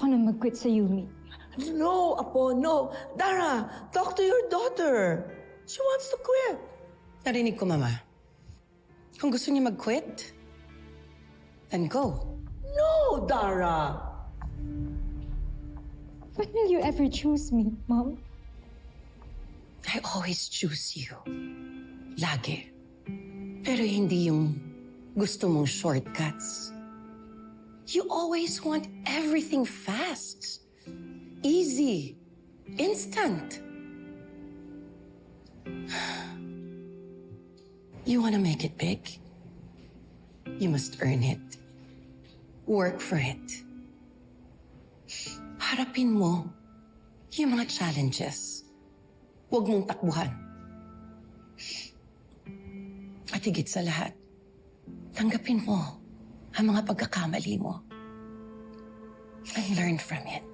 Ayoko na mag-quit sa Yumi. No, Apo, no. Dara, talk to your daughter. She wants to quit. Narinig ko, Mama. Kung gusto niya mag-quit, then go. No, Dara. When will you ever choose me, Mom? I always choose you. Lagi. Pero hindi yung gusto mong shortcuts. You always want everything fast. Easy. Instant. You want to make it big? You must earn it. Work for it. Harapin mo yung mga challenges. Huwag mong takbuhan. At higit sa lahat, tanggapin mo ang mga pagkakamali mo and learn from it.